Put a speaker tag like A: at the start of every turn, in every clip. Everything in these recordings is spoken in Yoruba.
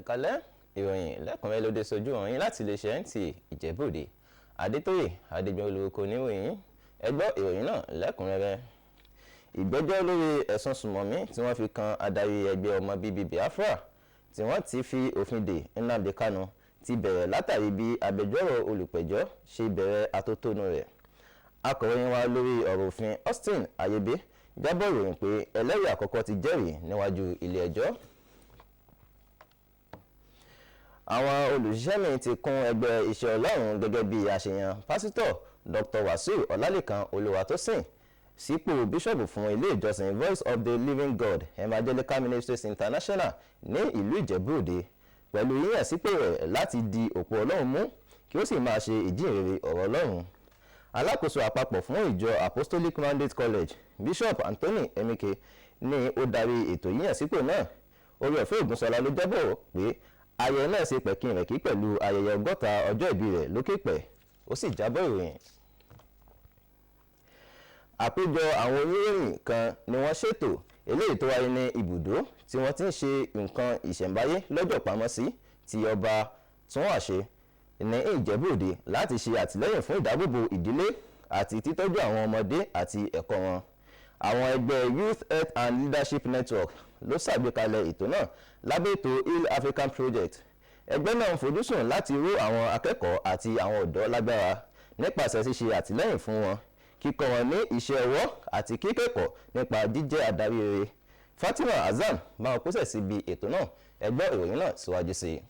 A: ẹ̀kálẹ́ ìròyìn lẹ́kùnrẹ́rẹ́ ló dé sójú ọ̀rìn láti iléeṣẹ́ Nta Ijebu Ode Adétóyè Adégbèmí olórúkọ oníròyìn ẹ gbọ́ ìròyìn náà lẹ́kùnrẹ́rẹ́. Ìgbẹ́jọ́ lórí ẹ̀sùn sùmọ̀mí tí wọ́n fi kan adarí ẹgbẹ́ ọmọ bíbí Biafra tí wọ́n ti fi òfin dè Nnamdi Kanu ti bẹ̀rẹ̀ látàrí bí agbẹjọ́rò olùpẹ̀jọ́ ṣe bẹ̀rẹ̀ atótónu rẹ̀. Akọ̀ròyìn wa lórí ọ̀rọ̀ òfin Austin Ayebe jábọ̀ ìròyìn pé ẹlẹ́rìí àkọ́kọ́ ti jẹ́rìí níwájú ilé ẹjọ́. Àwọn olùṣiṣẹ́ mi ti kún ẹgbẹ́ iṣẹ́ Ọlọ́run gẹ́gẹ́ bí àṣeyàn pásítọ̀ Dr. Wasiu Ọlálékan Olúwatósìn sípò bíṣọ̀bù fún ilé ìjọsìn Voice of the Living God Evangelical Ministries International ní ìlú Ìjẹ̀bú Òde pẹ̀lú yíyàn sípò rẹ̀ láti di òpó Ọlọ́run mú kí ó sì máa ṣe ìjíhìnrere ọ̀rọ̀ Ọlọ́run. Alákòóso àpapọ̀ fún ìjọ Apostolic Mandate College Bishop Anthony Emike ni ó darí ètò yíyàn sípò náà. Oore-ọ̀fẹ́ Ògúnṣọlá ló jábọ̀ pé ayẹyẹ náà ṣe pẹ̀kínrẹ̀kí pẹ̀lú ayẹyẹ 60 ọjọ́ ìbí rẹ̀ lókè pẹ̀ ó sì jábọ̀ ìròyìn. Àpéjọ àwọn oníròyìn kan ni wọ́n ṣètò eléyìí tó wáyé ní ibùdó tí wọ́n ti ń ṣe nǹkan ìṣẹ̀ǹbáyé lọ́jọ́ pamọ́sí ti ọba Túnwàṣe ní Ìjẹ̀bú Òde láti ṣe àtìlẹ́yìn fún ìdáàbòbò ìdílé àti títọ́jú àwọn ọmọdé àti ẹ̀kọ́ wọn. Àwọn ẹgbẹ́ Youth Health and Leadership Network ló ṣàgbékalẹ̀ ètò náà lábẹ́ ètò Hill African Project. Ẹgbẹ́ náà ń fojúsùn láti ró àwọn akẹ́kọ̀ọ́ àti àwọn ọ̀dọ́ lágbára nípasẹ̀ ṣíṣe àtìlẹ́yìn fún wọn, kíkọ́ wọn ní iṣẹ́ ọwọ́ àti kíkẹ́kọ̀ọ́ nípa jíjẹ́ adarí rere. Fatima Azam bá wọn pèsè síbi ètò náà. Ẹ gbọ́ ìròyìn náà síwájú sí i.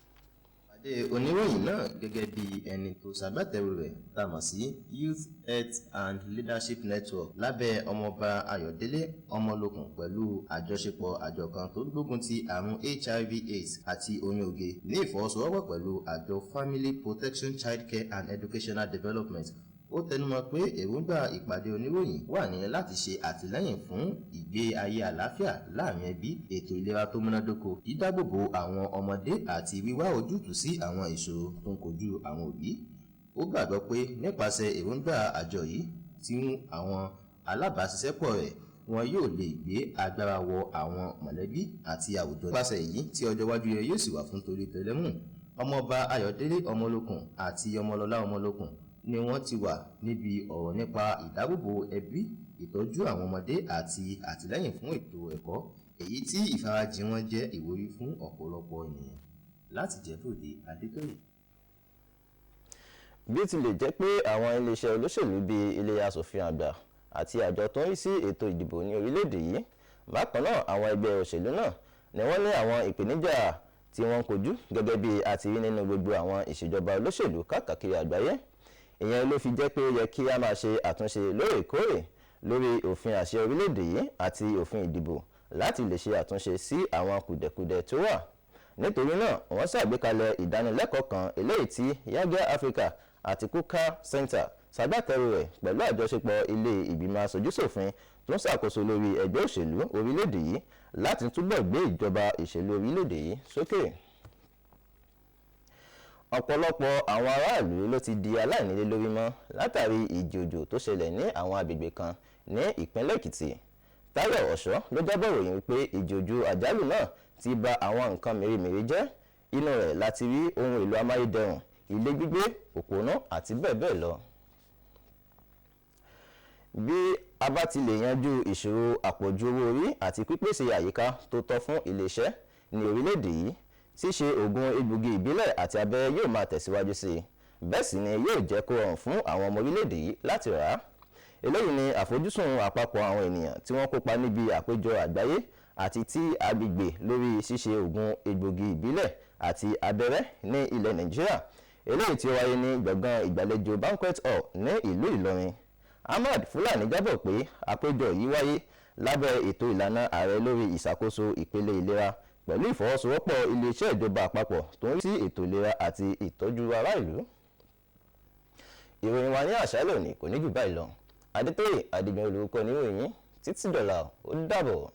B: Pàdé oníròyìn náà gẹ́gẹ́ bí ẹni tó ṣagbátẹrù rẹ̀ tá a mọ̀ sí Youth Health and Leadership Network lábẹ́ ọmọọba Ayọ̀délé Ọmọlókun pẹ̀lú àjọṣepọ̀ àjọ kan tó gbógun ti àrùn HIV/AIDS àti oyún oge ní ìfọwọ́sowọ́pọ̀ pẹ̀lú àjọ Family Protection Child Care and Educational Development. Ó tẹnumọ́ pé èròǹgbà ìpàdé oníròyìn wà ní láti ṣe àtìlẹ́yìn fún ìgbé ayé àlàáfíà láàrin ẹbí, ètò ìlera tó múnádóko, dídáàbòbò àwọn ọmọdé àti wíwá ojútùú sí àwọn ìṣòro tó ń kojú àwọn òbí. Ó gbàgbọ́ pé nípasẹ̀ èròǹgbà àjọ yìí tí àwọn alábàáṣiṣẹ́pọ̀ rẹ̀ wọn yóò lè gbé agbára wọ àwọn mọ̀lẹ́bí àti àwùjọ. Nípasẹ̀ èyí tí ọjọ́ iwájú rẹ̀ yóò sì wà fún torí tẹlẹ́mù. Ọmọọba Ayọ̀délé Ọmọlókun àti Ọmọlọ́lá Ọmọlókun ni wọ́n ti wà níbi ọ̀rọ̀ nípa ìdáàbòbò ẹbí, ìtọ́jú àwọn ọmọdé àti àtìlẹ́yìn fún ètò ẹ̀kọ́, èyí tí ìfarajìn wọn jẹ́ ìwúrí fún ọ̀pọ̀lọpọ̀ ènìyàn. Láti Ìjẹ̀bú Òde, Adétóyè.
A: Bí ó tilẹ̀ jẹ́ pé àwọn iléeṣẹ́ olóṣèlú bíi ilé aṣòfin àgbà àti àjọ tó ń rí sí ètò ìdìbò ní orílẹ̀-èdè yìí, bákan náà àwọn ẹgbẹ́ òṣèlú náà ni wọ́n ní àwọn ìpèníjà tí wọ́n kojú gẹ́gẹ́ bí a ti rí nínú gbogbo àwọn ìṣèjọba olóṣèlú káàkiri àgbáyé. Ìyẹn ló fi jẹ́ pé ó yẹ kí a máa ṣe àtúnṣe lóòrèkóòrè lórí òfin àṣẹ orílẹ̀-èdè yìí àti òfin ìdìbò láti lè ṣe àtúnṣe sí àwọn kùdẹ̀kùdẹ̀ tó wà. Nítorí náà wọ́n ṣàgbékalẹ̀ ìdánilẹ́kọ̀ọ́ kan eléyìí tí Yaga Africa àti Kuka Center ṣagbátẹrù rẹ̀ pẹ̀lú àjọṣepọ̀ ilé ìgbìmọ̀ aṣojúṣòfin tó ń ṣàkóso lórí ẹgbẹ́ òṣèlú orílẹ̀-èdè yìí láti túbọ̀ gbé ìjọba ìṣèlú orílẹ̀-èdè yìí sókè. Ọ̀pọ̀lọpọ̀ àwọn aráàlú ló ti di aláìnílé lórí mọ́ látàrí ìjì òjò tó ṣẹlẹ̀ ní àwọn agbègbè kan ní ìpínlẹ̀ Èkìtì. Táyọ̀ Ọ̀ṣọ́ ló jábọ̀ ròyìn wípé ìjì òjò àjálù náà ti ba àwọn nǹkan mèremère jẹ́. Inú rẹ̀ láti rí ohun èlò amáyédẹrùn, ilé gbígbé, òpónà àti bẹ́ẹ̀ bẹ́ẹ̀ lọ. Bí a bá ti lè yanjú ìṣòro àpọ̀jù owó orí àti pípèsè àyíká tó tọ́ fún iléeṣẹ́ ní orílẹ̀-èdè yìí, ṣíṣe ògùn egbògi ìbílẹ̀ àti abẹ́rẹ́ yóò máa tẹ̀síwájú sí i. Bẹ́ẹ̀ sì ni yóò jẹ́ kó rọrùn fún àwọn ọmọ orílẹ̀-èdè yìí láti rà á. Eléyìí ni àfojúsùn àpapọ̀ àwọn ènìyàn tí wọ́n kópa níbi àpéjọ àgbáyé àti ti agbègbè lórí ṣíṣe ògùn egbògi ìbílẹ̀ àti abẹ́rẹ́ ní ilẹ̀ Nàìjíríà, eléyìí tí ó wáyé ní gbọ̀ngàn ìgbàlejò Banquet Hall ní ìlú Ìlọrin. Ahmad Fulani jábọ̀ pé àpéjọ yìí wáyé lábẹ́ ètò ìlànà ààrẹ lórí ìṣàkóso ìpele ìlera pẹ̀lú ìfọwọ́sowọ́pọ̀ iléeṣẹ́ ìjọba àpapọ̀ tó ń rí sí ètò ìlera àti ìtọ́jú ará ìlú. Ìròyìn wa ní àṣálẹ́ òní kò ní jù báyìí lọ. Adétóyè Adégbèmí olórúkọ oníròyìn. Títí dọ̀la ó dàbọ̀.